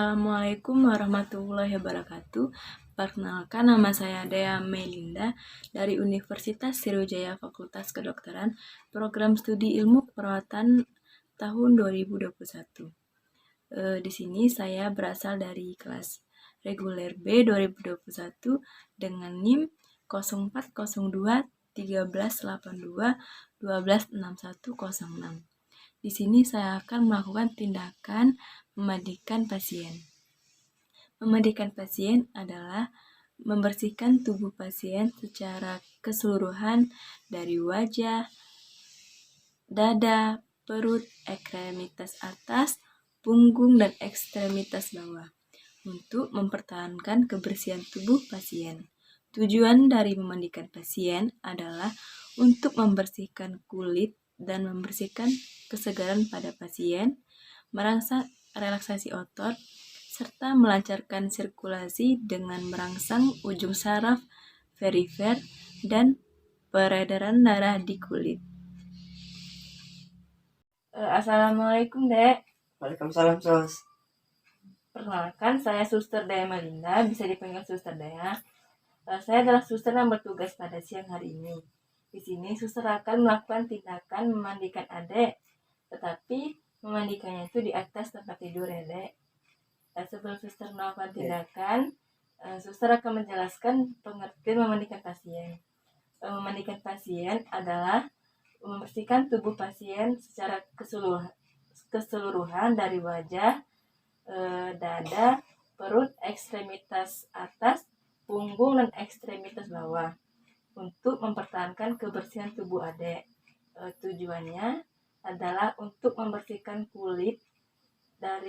Assalamualaikum warahmatullahi wabarakatuh. Perkenalkan, nama saya Dea Melinda dari Universitas Sriwijaya Fakultas Kedokteran, Program Studi Ilmu Perawatan tahun 2021. Di sini saya berasal dari kelas reguler B 2021 dengan NIM 0402 1382 126106. Di sini saya akan melakukan tindakan memandikan pasien. Memandikan pasien adalah membersihkan tubuh pasien secara keseluruhan dari wajah, dada, perut, ekstremitas atas, punggung, dan ekstremitas bawah untuk mempertahankan kebersihan tubuh pasien. Tujuan dari memandikan pasien adalah untuk membersihkan kulit dan membersihkan kesegaran pada pasien, merangsang relaksasi otot, serta melancarkan sirkulasi dengan merangsang ujung saraf perifer dan peredaran darah di kulit. Assalamualaikum, Dek. Waalaikumsalam, Sos. Perkenalkan, saya Suster Dea Melinda, bisa dipanggil Suster Dea. Saya adalah suster yang bertugas pada siang hari ini. Di sini suster akan melakukan tindakan memandikan adik, tetapi memandikannya itu di atas tempat tidur ya, Dek. Sebelum suster melakukan tindakan, suster akan menjelaskan pengertian memandikan pasien. Memandikan pasien adalah membersihkan tubuh pasien secara keseluruhan dari wajah, dada, perut, ekstremitas atas, punggung, dan ekstremitas bawah untuk mempertahankan kebersihan tubuh adik. Tujuannya adalah untuk membersihkan kulit dan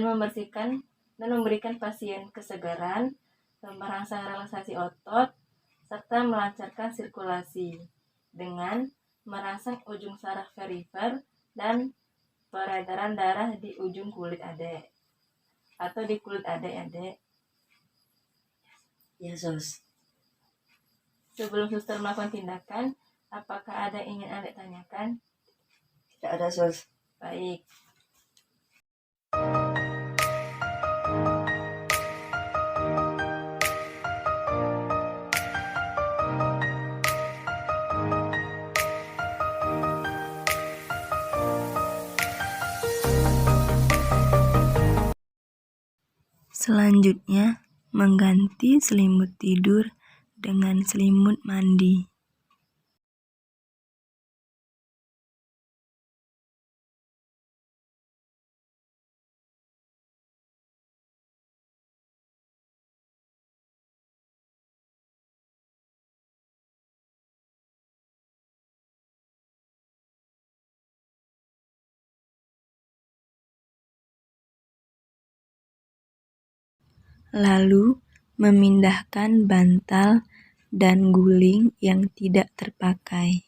membersihkan dan memberikan pasien kesegaran, merangsang relaksasi otot, serta melancarkan sirkulasi dengan merangsang ujung saraf perifer dan peredaran darah di ujung kulit adik atau di kulit adik. Ya, Sos. Sebelum suster melakukan tindakan, apakah ada yang ingin adik tanyakan? Tidak ada, Sos. Baik. Selanjutnya, mengganti selimut tidur dengan selimut mandi. Lalu, memindahkan bantal dan guling yang tidak terpakai.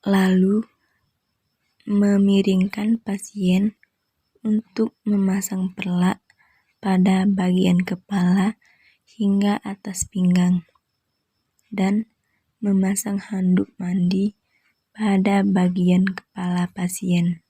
Lalu, memiringkan pasien untuk memasang perlak pada bagian kepala hingga atas pinggang dan memasang handuk mandi pada bagian kepala pasien.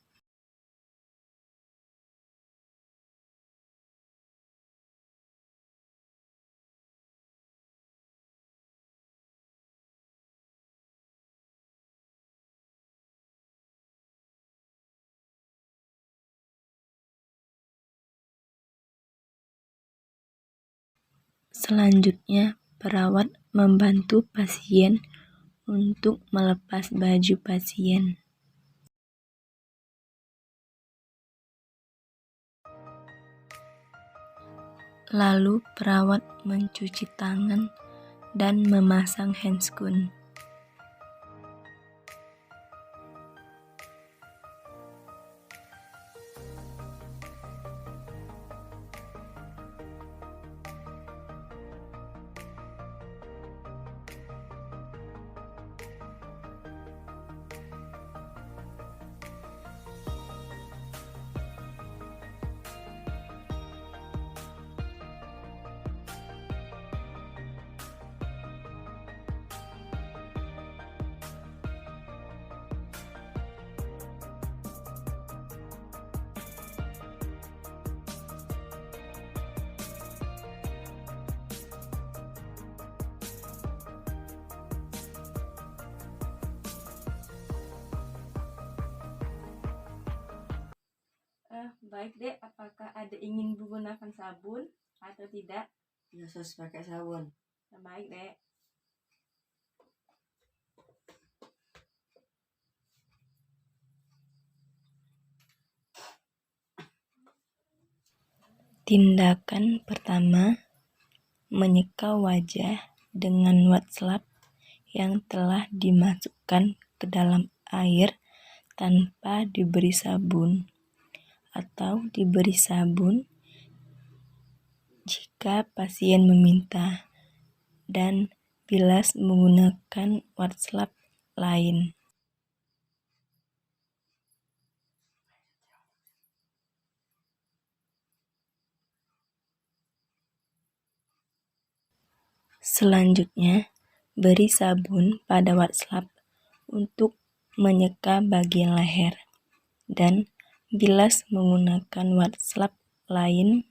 Selanjutnya, perawat membantu pasien untuk melepas baju pasien. Lalu, perawat mencuci tangan dan memasang handscoon. Baik dek, apakah ada ingin menggunakan sabun atau tidak? Ya sus, pakai sabun. Baik dek. Tindakan pertama, menyeka wajah dengan wastafel yang telah dimasukkan ke dalam air tanpa diberi sabun, atau diberi sabun jika pasien meminta, dan bilas menggunakan wastafel lain. Selanjutnya, beri sabun pada wastafel untuk menyeka bagian leher, dan bilas menggunakan wastafel lain.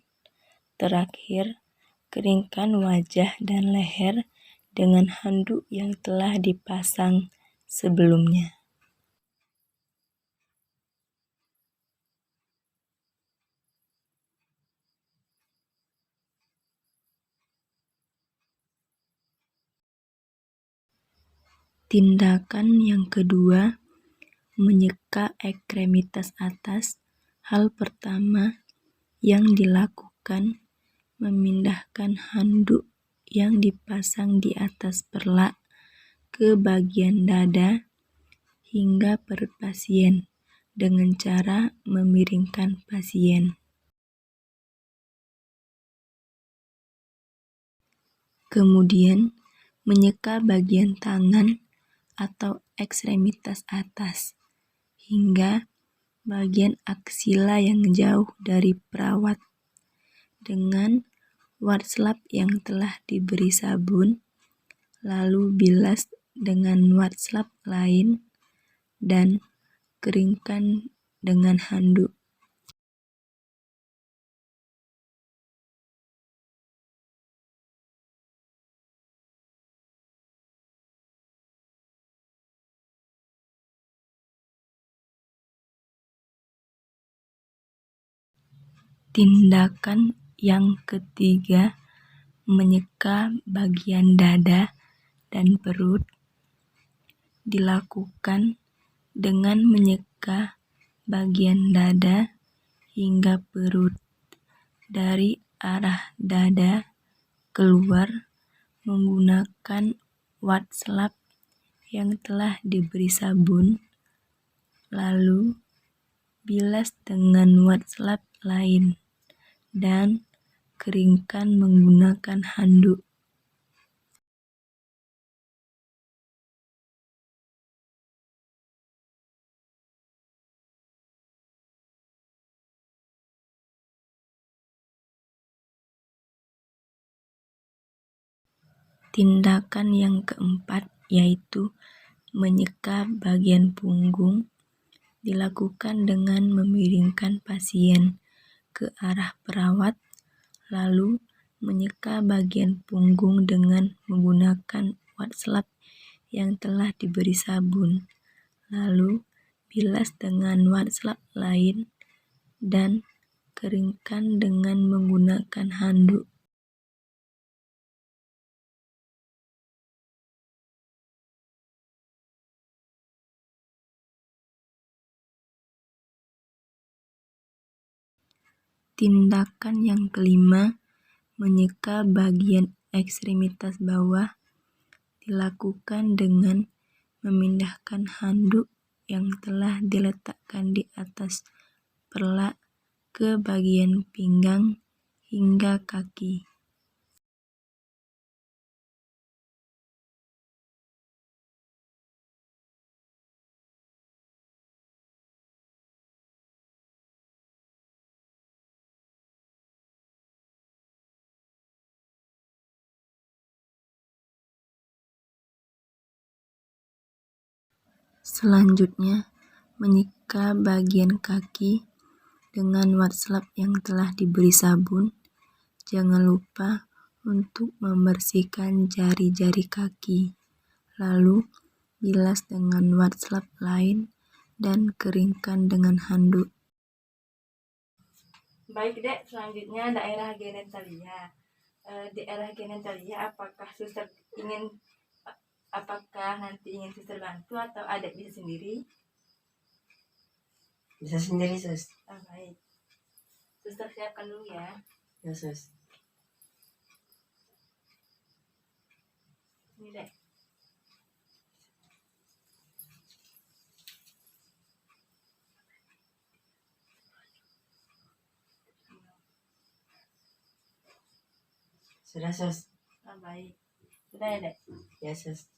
Terakhir, keringkan wajah dan leher dengan handuk yang telah dipasang sebelumnya. Tindakan yang kedua, menyeka ekstremitas atas. Hal pertama yang dilakukan, memindahkan handuk yang dipasang di atas perlak ke bagian dada hingga perut pasien dengan cara memiringkan pasien. Kemudian, menyeka bagian tangan atau ekstremitas atas hingga bagian aksila yang jauh dari perawat dengan wastafel yang telah diberi sabun, lalu bilas dengan wastafel lain dan keringkan dengan handuk. Tindakan yang ketiga, menyeka bagian dada dan perut, dilakukan dengan menyeka bagian dada hingga perut dari arah dada keluar menggunakan wastafel yang telah diberi sabun, lalu bilas dengan wastafel lain dan keringkan menggunakan handuk. Tindakan yang keempat yaitu menyeka bagian punggung, dilakukan dengan memiringkan pasien ke arah perawat, lalu menyeka bagian punggung dengan menggunakan wastafel yang telah diberi sabun, lalu bilas dengan wastafel lain dan keringkan dengan menggunakan handuk. Tindakan yang kelima, menyeka bagian ekstremitas bawah, dilakukan dengan memindahkan handuk yang telah diletakkan di atas perlak ke bagian pinggang hingga kaki. Selanjutnya, menyeka bagian kaki dengan wastafel yang telah diberi sabun. Jangan lupa untuk membersihkan jari-jari kaki, lalu bilas dengan wastafel lain dan keringkan dengan handuk. Baik dek, selanjutnya daerah genitalia. Daerah genitalia, apakah nanti ingin suster bantu atau adek bisa sendiri? Bisa sendiri, sus. Baik, suster siapkan dulu ya. Ya, sus. Ini dek. Sudah, sus. Baik, sudah ya dek. Ya, sus.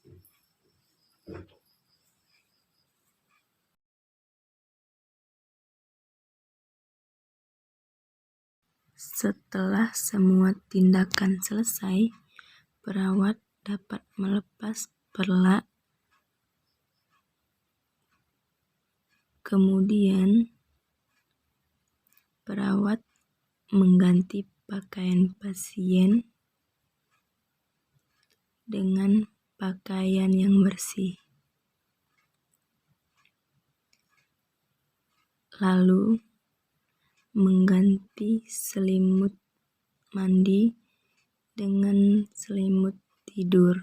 Setelah semua tindakan selesai, perawat dapat melepas perlak. Kemudian, perawat mengganti pakaian pasien dengan pakaian yang bersih. Lalu, mengganti selimut mandi dengan selimut tidur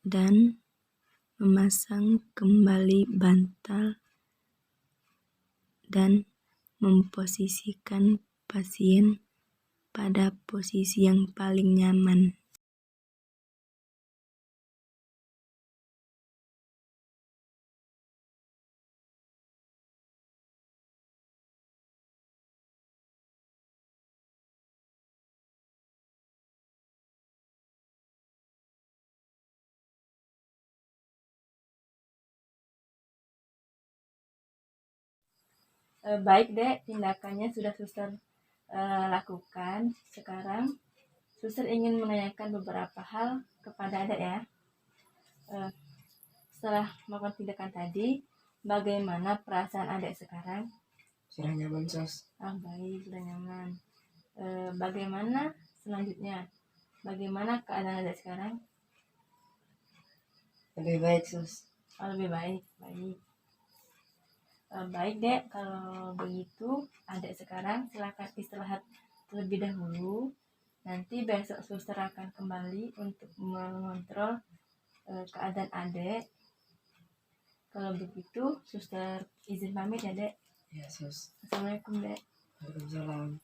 dan memasang kembali bantal dan memposisikan pasien pada posisi yang paling nyaman. Baik dek, tindakannya sudah suster lakukan. Sekarang suster ingin menanyakan beberapa hal kepada adek ya. Setelah melakukan tindakan tadi, bagaimana perasaan adek sekarang? Sudah nyaman, sus. Baik, sudah nyaman. Bagaimana selanjutnya? Bagaimana keadaan adek sekarang? Lebih baik, sus. Lebih baik, baik. Baik dek, kalau begitu adek sekarang silakan istirahat terlebih dahulu. Nanti besok suster akan kembali untuk mengontrol keadaan adek. Kalau begitu suster izin pamit ya dek. Ya, sus. Assalamualaikum dek. Waalaikumsalam.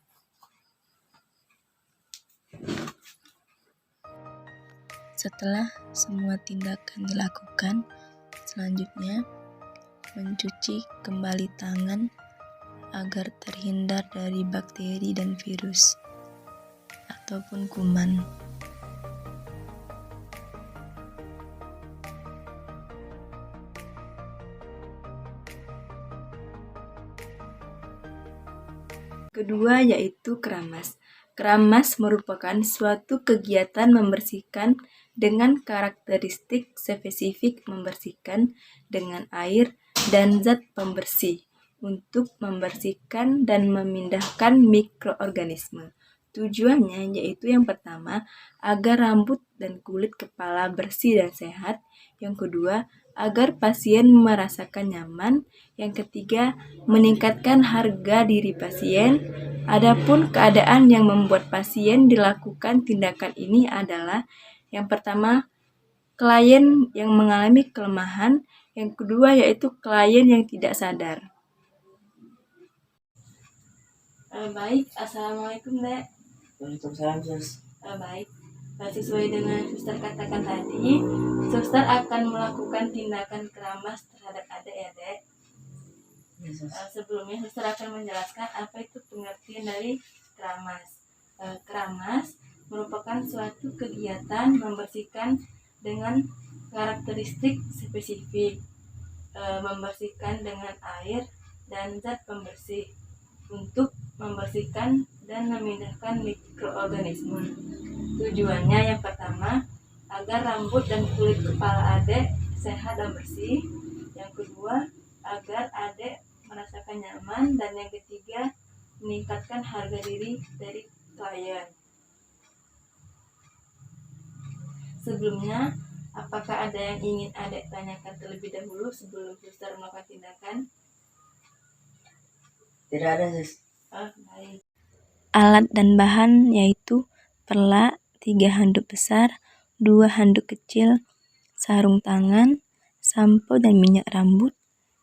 Setelah semua tindakan dilakukan, selanjutnya mencuci kembali tangan agar terhindar dari bakteri dan virus ataupun kuman. Kedua yaitu keramas. Keramas merupakan suatu kegiatan membersihkan dengan karakteristik spesifik membersihkan dengan air dan zat pembersih untuk membersihkan dan memindahkan mikroorganisme. Tujuannya yaitu yang pertama, agar rambut dan kulit kepala bersih dan sehat. Yang kedua, agar pasien merasakan nyaman. Yang ketiga, meningkatkan harga diri pasien. Adapun keadaan yang membuat pasien dilakukan tindakan ini adalah yang pertama, klien yang mengalami kelemahan. Yang kedua yaitu klien yang tidak sadar. Baik, assalamualaikum dek. Waalaikumsalam, sus. Baik, sesuai dengan suster katakan tadi, suster akan melakukan tindakan keramas terhadap adek ya dek. Ya, sus. Sebelumnya suster akan menjelaskan apa itu pengertian dari keramas. Keramas merupakan suatu kegiatan membersihkan dengan karakteristik spesifik, membersihkan dengan air dan zat pembersih untuk membersihkan dan memindahkan mikroorganisme. Tujuannya yang pertama, agar rambut dan kulit kepala adek sehat dan bersih. Yang kedua, agar adek merasakan nyaman. Dan yang ketiga, meningkatkan harga diri dari klien. Sebelumnya, apakah ada yang ingin adek tanyakan terlebih dahulu sebelum suster melakukan tindakan? Tidak ada, sus. Oh, baik. Alat dan bahan yaitu perlak 3 handuk besar, 2 handuk kecil, sarung tangan, sampo dan minyak rambut,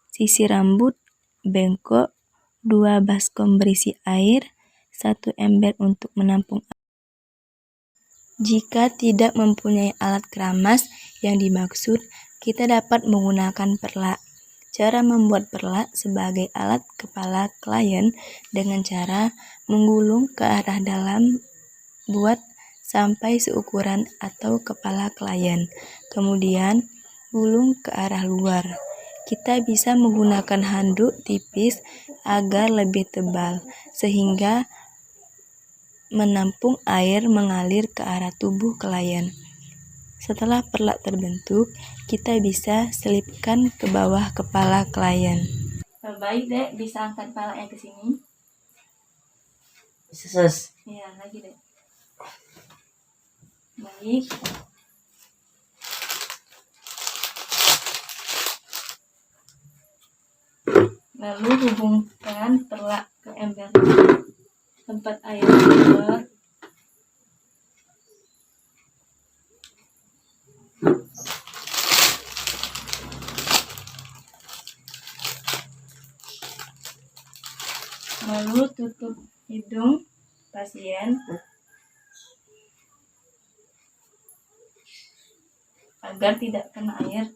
sisir rambut, bengkok, 2 baskom berisi air, 1 ember untuk menampung. Jika tidak mempunyai alat keramas yang dimaksud, kita dapat menggunakan perlak. Cara membuat perlak sebagai alat kepala klien dengan cara menggulung ke arah dalam, buat sampai seukuran atau kepala klien. Kemudian gulung ke arah luar. Kita bisa menggunakan handuk tipis agar lebih tebal, sehingga menampung air mengalir ke arah tubuh klien. Setelah perlak terbentuk, kita bisa selipkan ke bawah kepala klien. Baik, Dek. Bisa angkat palanya ke sini. Bisa, sus. Iya, lagi, Dek. Baik. Lalu hubungkan perlak ke ember tempat air keluar. Lalu tutup hidung pasien agar tidak kena air.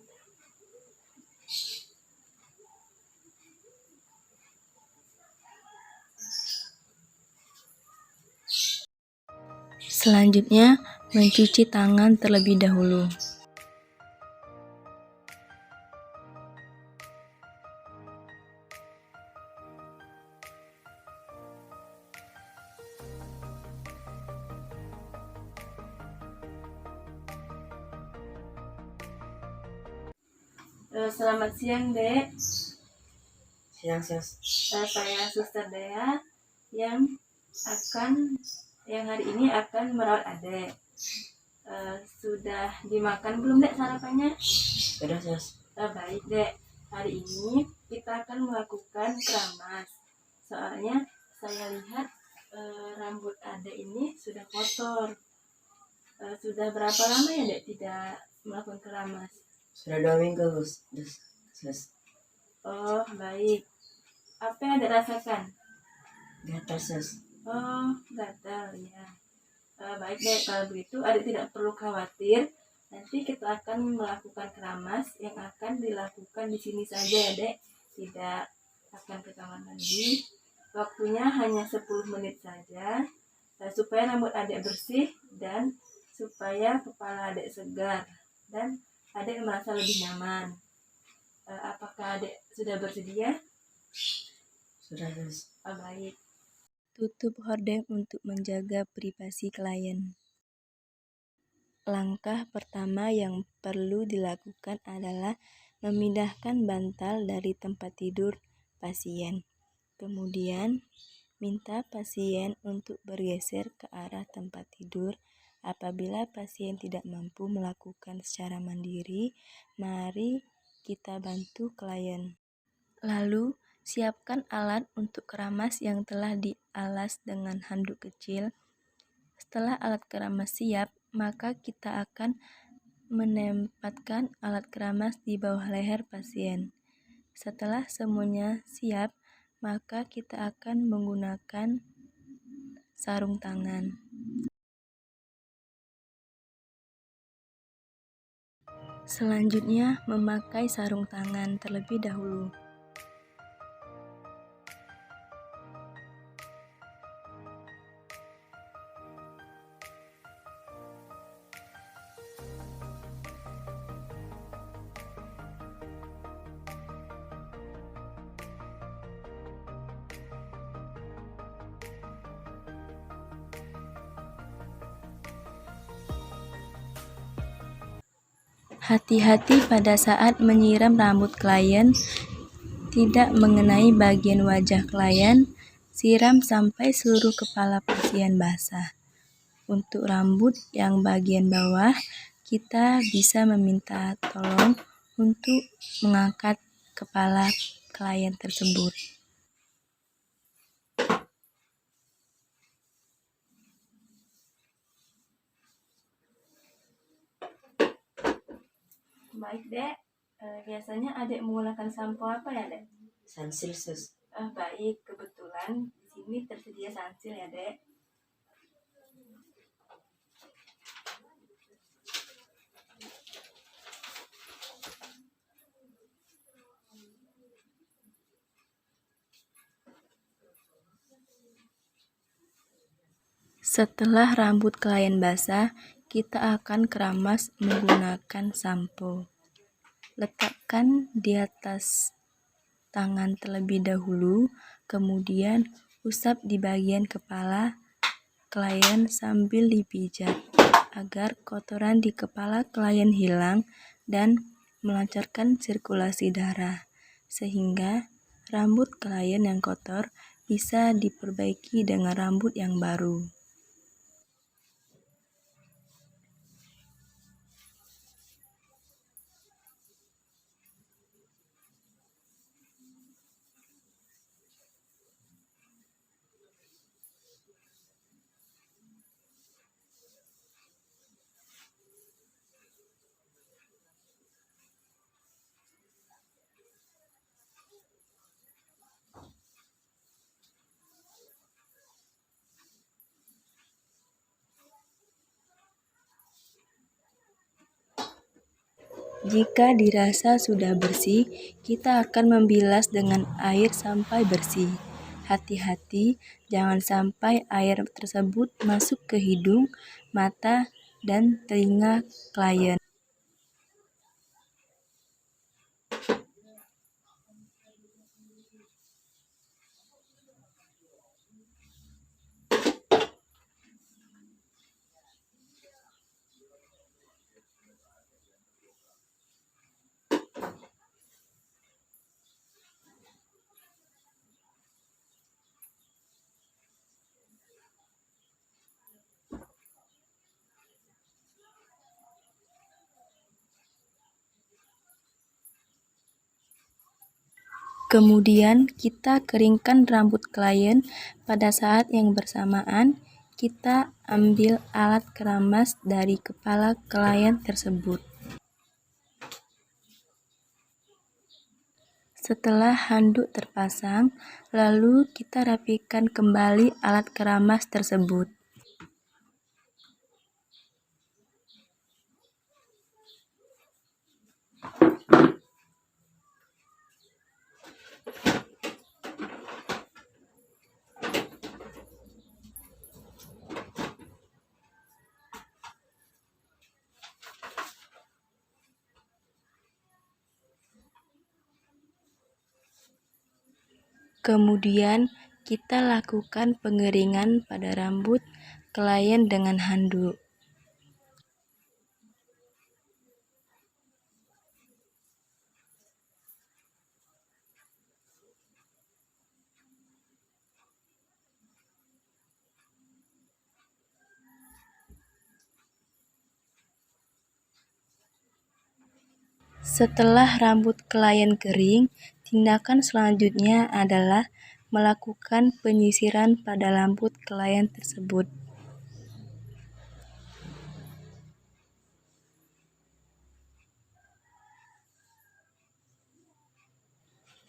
Selanjutnya, mencuci tangan terlebih dahulu. Selamat siang, Dek. Siang, sus. Saya Suster Dea yang hari ini akan merawat Adek. Sudah dimakan belum, Dek, sarapannya? Sudah, sus. Baik, Dek. Hari ini kita akan melakukan keramas. Soalnya saya lihat rambut Adek ini sudah kotor. Sudah berapa lama ya, Dek, tidak melakukan keramas? Sudah 2 minggu, sus. Oh, baik. Apa yang Adek rasakan? Gatal, sus. Oh, gatal ya. Baik, Dek. Kalau begitu Adek tidak perlu khawatir. Nanti kita akan melakukan keramas yang akan dilakukan di sini saja ya, Dek. Tidak akan ke kamar mandi. Waktunya hanya 10 menit saja. Supaya rambut Adek bersih dan supaya kepala Adek segar dan Adek merasa lebih nyaman. Apakah Adek sudah bersedia? Sudah, sus. Baik. Tutup hordeng untuk menjaga privasi klien. Langkah pertama yang perlu dilakukan adalah memindahkan bantal dari tempat tidur pasien. Kemudian, minta pasien untuk bergeser ke arah tempat tidur. Apabila pasien tidak mampu melakukan secara mandiri, mari kita bantu klien. Lalu, siapkan alat untuk keramas yang telah dialas dengan handuk kecil. Setelah alat keramas siap, maka kita akan menempatkan alat keramas di bawah leher pasien. Setelah semuanya siap, maka kita akan menggunakan sarung tangan. Selanjutnya, memakai sarung tangan terlebih dahulu. Hati-hati pada saat menyiram rambut klien, tidak mengenai bagian wajah klien, siram sampai seluruh kepala pasien basah. Untuk rambut yang bagian bawah, kita bisa meminta tolong untuk mengangkat kepala klien tersebut. Baik, Dek. Biasanya Adek menggunakan sampo apa ya, Dek? Sunsilk, sus. Baik, kebetulan di sini tersedia Sunsilk ya, Dek. Setelah rambut klien basah, kita akan keramas menggunakan sampo. Letakkan di atas tangan terlebih dahulu, kemudian usap di bagian kepala klien sambil dipijat agar kotoran di kepala klien hilang dan melancarkan sirkulasi darah, sehingga rambut klien yang kotor bisa diperbaiki dengan rambut yang baru. Jika dirasa sudah bersih, kita akan membilas dengan air sampai bersih. Hati-hati, jangan sampai air tersebut masuk ke hidung, mata, dan telinga klien. Kemudian kita keringkan rambut klien. Pada saat yang bersamaan, kita ambil alat keramas dari kepala klien tersebut. Setelah handuk terpasang, lalu kita rapikan kembali alat keramas tersebut. Kemudian kita lakukan pengeringan pada rambut klien dengan handuk. Setelah rambut klien kering, tindakan selanjutnya adalah melakukan penyisiran pada rambut klien tersebut.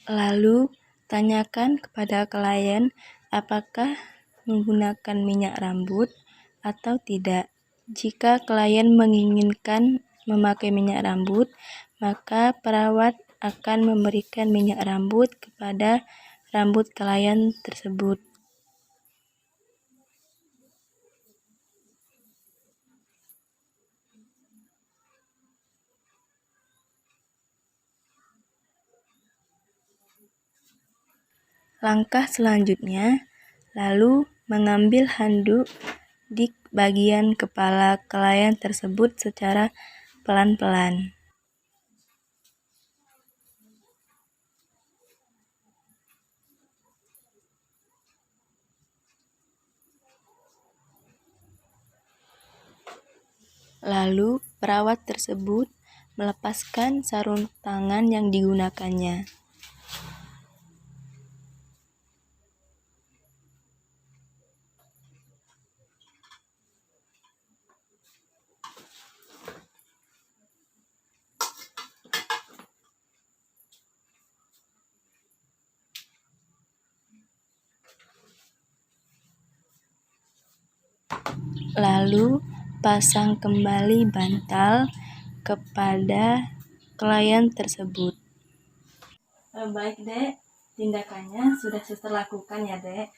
Lalu, tanyakan kepada klien apakah menggunakan minyak rambut atau tidak. Jika klien menginginkan memakai minyak rambut, maka perawat akan memberikan minyak rambut kepada rambut klien tersebut. Langkah selanjutnya, lalu mengambil handuk di bagian kepala klien tersebut secara pelan-pelan. Lalu, perawat tersebut melepaskan sarung tangan yang digunakannya. lalu pasang kembali bantal kepada klien tersebut. Baik dek, tindakannya sudah suster lakukan ya dek.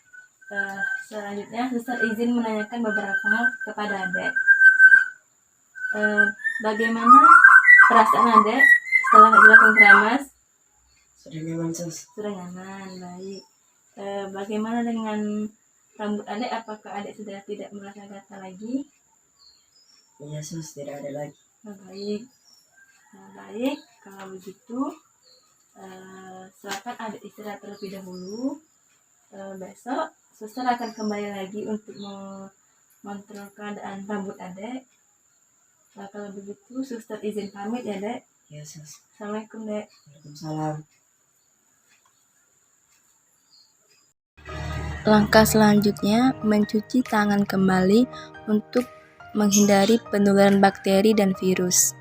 Selanjutnya suster izin menanyakan beberapa hal kepada adek. Bagaimana perasaan adek setelah dilakukan keramas? Sudah nyaman, sus. Sudah nyaman, baik. Bagaimana dengan rambut adek? Apakah adek sudah tidak merasa gatal lagi? Iya, sus, tidak ada lagi. Baik. Baik, kalau begitu silakan adek istirahat terlebih dahulu. Besok suster akan kembali lagi untuk mengontrol keadaan rambut adek. Kalau begitu suster izin pamit ya dek. Iya, sus. Assalamualaikum dek. Waalaikumsalam. Langkah selanjutnya, mencuci tangan kembali untuk menghindari penularan bakteri dan virus.